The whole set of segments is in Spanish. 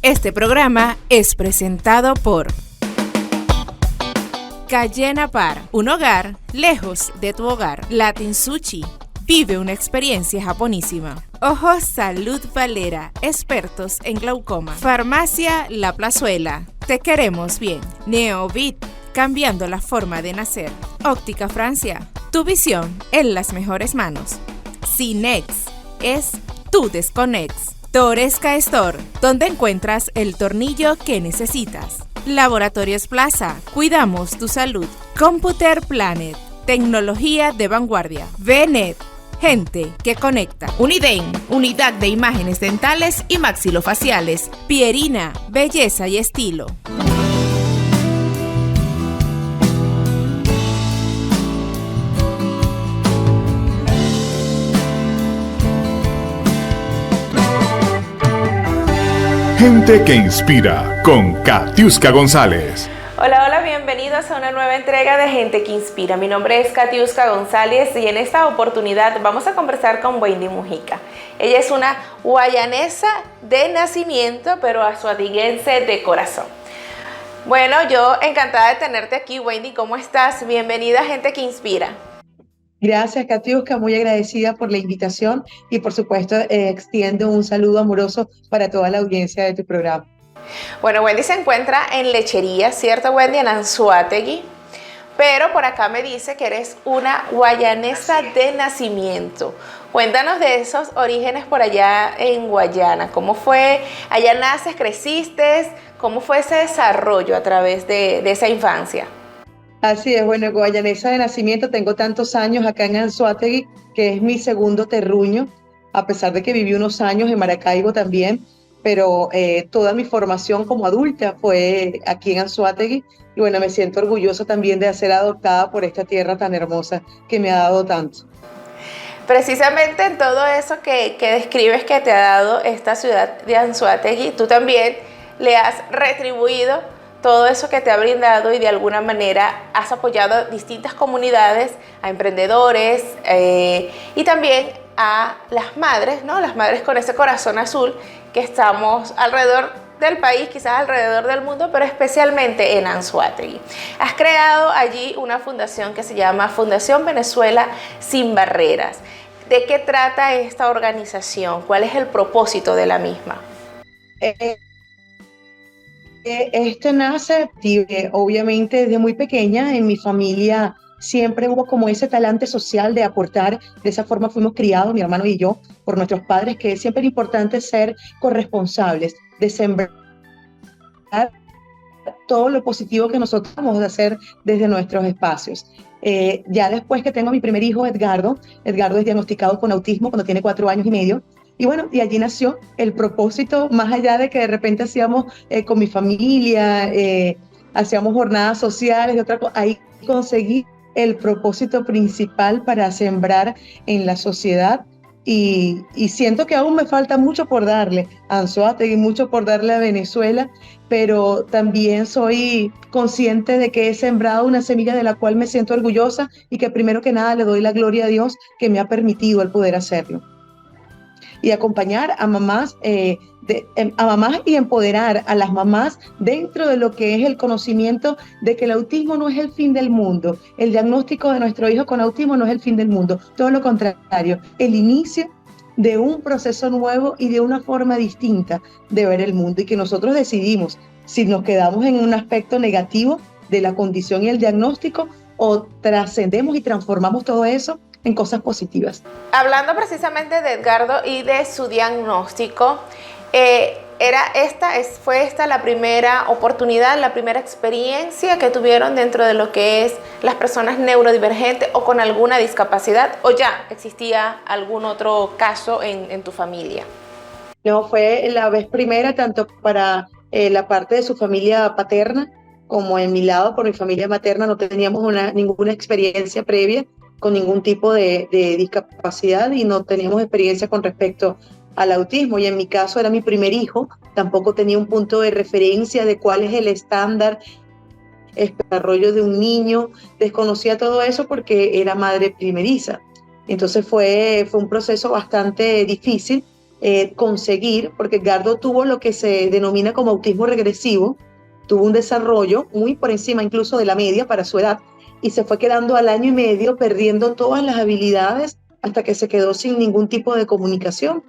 Este programa es presentado por Cayena Par, un hogar lejos de tu hogar. Latin Sushi, vive una experiencia japonísima. Ojos Salud Valera, expertos en glaucoma. Farmacia La Plazuela, te queremos bien. Neovit, cambiando la forma de nacer. Óptica Francia, tu visión en las mejores manos. Cinex, es tu Desconex. Toresca Store, donde encuentras el tornillo que necesitas. Laboratorios Plaza, cuidamos tu salud. Computer Planet, tecnología de vanguardia. VNet, gente que conecta. Uniden, unidad de imágenes dentales y maxilofaciales. Pierina, belleza y estilo. Gente que inspira con Katiuska González. Hola, bienvenidos a una nueva entrega de Gente que Inspira. Mi nombre es Katiuska González y en esta oportunidad vamos a conversar con Wendy Mujica. Ella es una guayanesa de nacimiento, pero azuatiguense de corazón. Bueno, yo encantada de tenerte aquí, Wendy. ¿Cómo estás? Bienvenida a Gente que Inspira. Gracias, Katiuska, muy agradecida por la invitación y por supuesto extiendo un saludo amoroso para toda la audiencia de tu programa. Bueno, Wendy se encuentra en Lechería, ¿cierto, Wendy? En Anzoátegui, pero por acá me dice que eres una guayanesa de nacimiento. Cuéntanos de esos orígenes por allá en Guayana. ¿Cómo fue? ¿Allá naces, creciste? ¿Cómo fue ese desarrollo a través de esa infancia? Así es, bueno, guayanesa de nacimiento, tengo tantos años acá en Anzoátegui, que es mi segundo terruño, a pesar de que viví unos años en Maracaibo también, pero toda mi formación como adulta fue aquí en Anzoátegui, y bueno, me siento orgullosa también de ser adoptada por esta tierra tan hermosa que me ha dado tanto. Precisamente en todo eso que describes que te ha dado esta ciudad de Anzoátegui, tú también le has retribuido todo eso que te ha brindado y de alguna manera has apoyado a distintas comunidades, a emprendedores y también a las madres, ¿no? Las madres con ese corazón azul que estamos alrededor del país, quizás alrededor del mundo, pero especialmente en Anzoátegui. Has creado allí una fundación que se llama Fundación Venezuela Sin Barreras. ¿De qué trata esta organización? ¿Cuál es el propósito de la misma? Esto nace, obviamente, desde muy pequeña. En mi familia siempre hubo como ese talante social de aportar. De esa forma fuimos criados, mi hermano y yo, por nuestros padres, que siempre es importante ser corresponsables, de sembrar todo lo positivo que nosotros vamos a hacer desde nuestros espacios. Ya después que tengo a mi primer hijo, Edgardo es diagnosticado con autismo cuando tiene 4 años y medio. Y bueno, y allí nació el propósito, más allá de que de repente hacíamos con mi familia, hacíamos jornadas sociales y otra cosa, ahí conseguí el propósito principal para sembrar en la sociedad y siento que aún me falta mucho por darle a Anzoátegui, mucho por darle a Venezuela, pero también soy consciente de que he sembrado una semilla de la cual me siento orgullosa y que primero que nada le doy la gloria a Dios que me ha permitido el poder hacerlo. Y acompañar a mamás, a mamás y empoderar a las mamás dentro de lo que es el conocimiento de que el autismo no es el fin del mundo. El diagnóstico de nuestro hijo con autismo no es el fin del mundo, todo lo contrario, el inicio de un proceso nuevo y de una forma distinta de ver el mundo, y que nosotros decidimos si nos quedamos en un aspecto negativo de la condición y el diagnóstico o trascendemos y transformamos todo eso en cosas positivas. Hablando precisamente de Edgardo y de su diagnóstico, ¿fue esta la primera oportunidad, la primera experiencia que tuvieron dentro de lo que es las personas neurodivergentes o con alguna discapacidad, o ya existía algún otro caso en tu familia? No, fue la vez primera, tanto para la parte de su familia paterna como en mi lado, por mi familia materna, no teníamos ninguna experiencia previa con ningún tipo de discapacidad y no teníamos experiencia con respecto al autismo. Y en mi caso era mi primer hijo, tampoco tenía un punto de referencia de cuál es el estándar, el desarrollo de un niño, desconocía todo eso porque era madre primeriza. Entonces fue un proceso bastante difícil, conseguir, porque Edgardo tuvo lo que se denomina como autismo regresivo, tuvo un desarrollo muy por encima incluso de la media para su edad, y se fue quedando al año y medio perdiendo todas las habilidades hasta que se quedó sin ningún tipo de comunicación.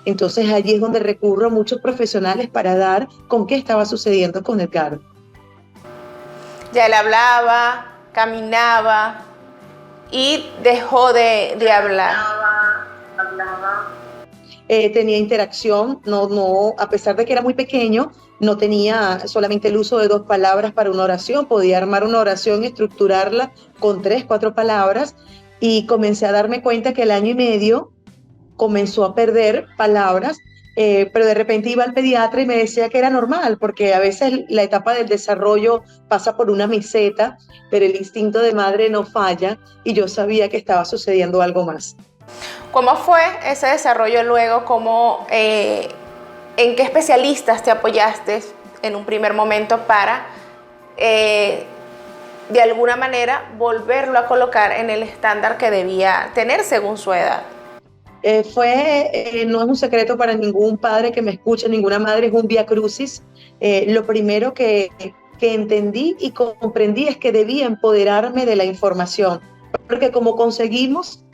Entonces allí es donde recurro a muchos profesionales para dar con qué estaba sucediendo con Edgardo. Ya él hablaba, caminaba y dejó de hablar. Tenía interacción, a pesar de que era muy pequeño, no tenía solamente el uso de 2 palabras para una oración, podía armar una oración y estructurarla con 3, 4 palabras, y comencé a darme cuenta que al año y medio comenzó a perder palabras, pero de repente iba al pediatra y me decía que era normal, porque a veces la etapa del desarrollo pasa por una meseta, pero el instinto de madre no falla, y yo sabía que estaba sucediendo algo más. ¿Cómo fue ese desarrollo luego? ¿En qué especialistas te apoyaste en un primer momento para, de alguna manera, volverlo a colocar en el estándar que debía tener según su edad? No es un secreto para ningún padre que me escuche, ninguna madre, es un vía crucis. Lo primero que entendí y comprendí es que debía empoderarme de la información, porque como conseguimos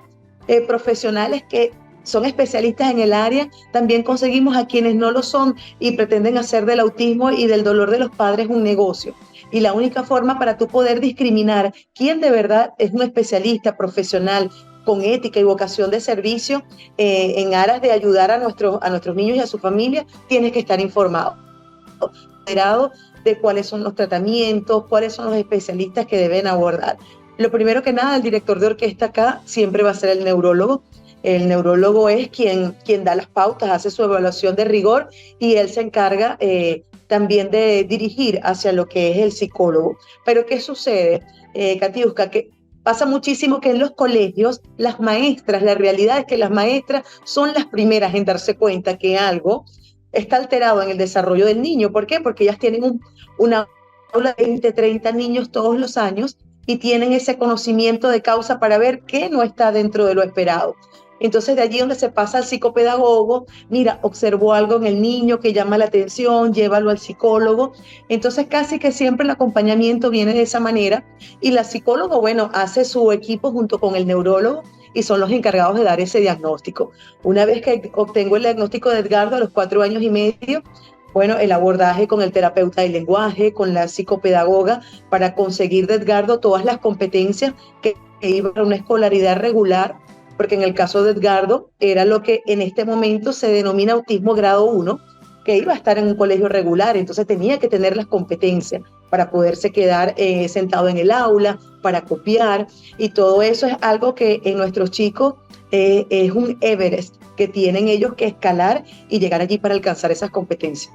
profesionales que son especialistas en el área, también conseguimos a quienes no lo son y pretenden hacer del autismo y del dolor de los padres un negocio. Y la única forma para tú poder discriminar quién de verdad es un especialista profesional con ética y vocación de servicio en aras de ayudar a nuestros niños y a su familia, tienes que estar informado, enterado de cuáles son los tratamientos, cuáles son los especialistas que deben abordar. Lo primero que nada, el director de orquesta acá siempre va a ser el neurólogo. El neurólogo es quien da las pautas, hace su evaluación de rigor, y él se encarga también de dirigir hacia lo que es el psicólogo. Pero ¿qué sucede, Katiuska? Que pasa muchísimo que en los colegios las maestras, la realidad es que las maestras son las primeras en darse cuenta que algo está alterado en el desarrollo del niño. ¿Por qué? Porque ellas tienen una aula de 20, 30 niños todos los años y tienen ese conocimiento de causa para ver qué no está dentro de lo esperado. Entonces de allí donde se pasa al psicopedagogo, mira, observó algo en el niño que llama la atención, llévalo al psicólogo. Entonces casi que siempre el acompañamiento viene de esa manera, y la psicóloga, bueno, hace su equipo junto con el neurólogo y son los encargados de dar ese diagnóstico. Una vez que obtengo el diagnóstico de Edgardo a los 4 años y medio, bueno, el abordaje con el terapeuta del lenguaje, con la psicopedagoga, para conseguir de Edgardo todas las competencias que iban a una escolaridad regular, porque en el caso de Edgardo era lo que en este momento se denomina autismo grado 1, que iba a estar en un colegio regular, entonces tenía que tener las competencias para poderse quedar sentado en el aula, para copiar, y todo eso es algo que en nuestros chicos es un Everest que tienen ellos que escalar y llegar allí para alcanzar esas competencias.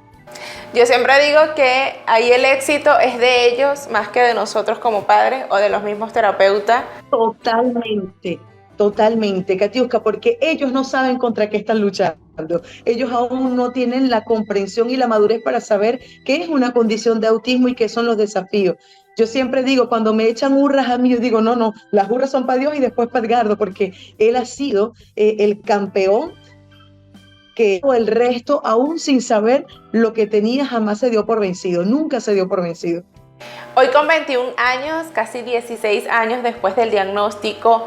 Yo siempre digo que ahí el éxito es de ellos más que de nosotros como padres o de los mismos terapeutas. Totalmente, Katiuska, porque ellos no saben contra qué están luchando. Ellos aún no tienen la comprensión y la madurez para saber qué es una condición de autismo y qué son los desafíos. Yo siempre digo, cuando me echan hurras a mí, yo digo, no, las hurras son para Dios y después para Edgardo, porque él ha sido el campeón que el resto, aún sin saber lo que tenía, jamás se dio por vencido, nunca se dio por vencido. Hoy con 21 años, casi 16 años después del diagnóstico,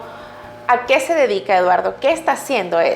¿a qué se dedica Eduardo? ¿Qué está haciendo él?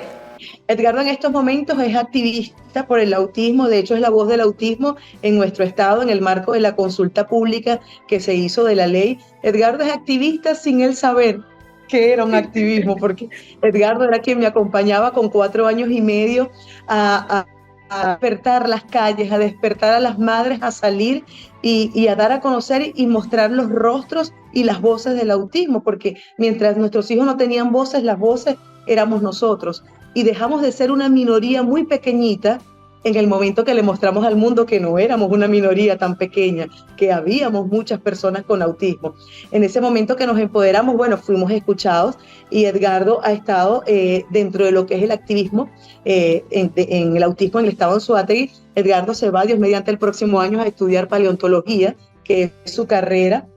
Edgardo en estos momentos es activista por el autismo, de hecho es la voz del autismo en nuestro estado en el marco de la consulta pública que se hizo de la ley. Edgardo es activista sin él saber que era un activismo, porque Edgardo era quien me acompañaba con 4 años y medio a despertar las calles, a despertar a las madres a salir y a dar a conocer y mostrar los rostros y las voces del autismo, porque mientras nuestros hijos no tenían voces, las voces éramos nosotros, y dejamos de ser una minoría muy pequeñita en el momento que le mostramos al mundo que no éramos una minoría tan pequeña, que habíamos muchas personas con autismo. En ese momento que nos empoderamos, bueno, fuimos escuchados, y Edgardo ha estado dentro de lo que es el activismo en el autismo en el estado de Anzoátegui. Edgardo se va, Dios mediante, el próximo año a estudiar paleontología, que es su carrera,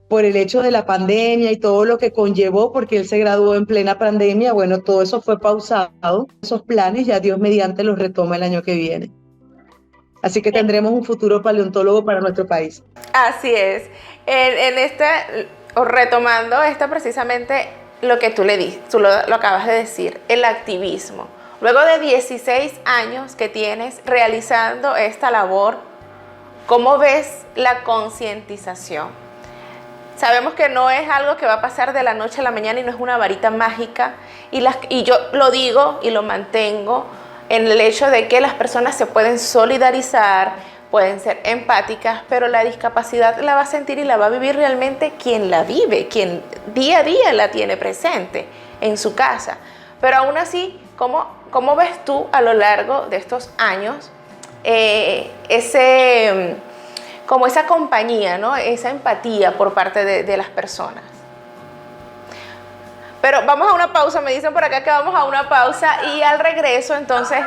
por el hecho de la pandemia y todo lo que conllevó, porque él se graduó en plena pandemia, bueno, todo eso fue pausado. Esos planes ya Dios mediante los retoma el año que viene. Así que tendremos un futuro paleontólogo para nuestro país. Así es. Retomando precisamente lo que tú lo acabas de decir, el activismo. Luego de 16 años que tienes realizando esta labor, ¿cómo ves la concientización? Sabemos que no es algo que va a pasar de la noche a la mañana y no es una varita mágica. Y yo lo digo y lo mantengo en el hecho de que las personas se pueden solidarizar, pueden ser empáticas, pero la discapacidad la va a sentir y la va a vivir realmente quien la vive, quien día a día la tiene presente en su casa. Pero aún así, ¿cómo ves tú a lo largo de estos años como esa compañía, ¿no? Esa empatía por parte de las personas? Pero vamos a una pausa, me dicen por acá que vamos a una pausa y al regreso entonces,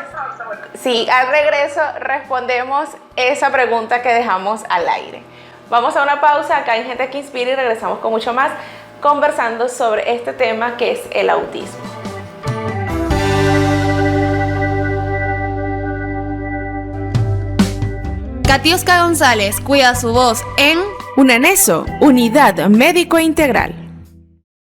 sí, al regreso respondemos esa pregunta que dejamos al aire. Vamos a una pausa, acá hay Gente que Inspira y regresamos con mucho más conversando sobre este tema que es el autismo. Katiuska González cuida su voz en UNANESO, Unidad Médico Integral.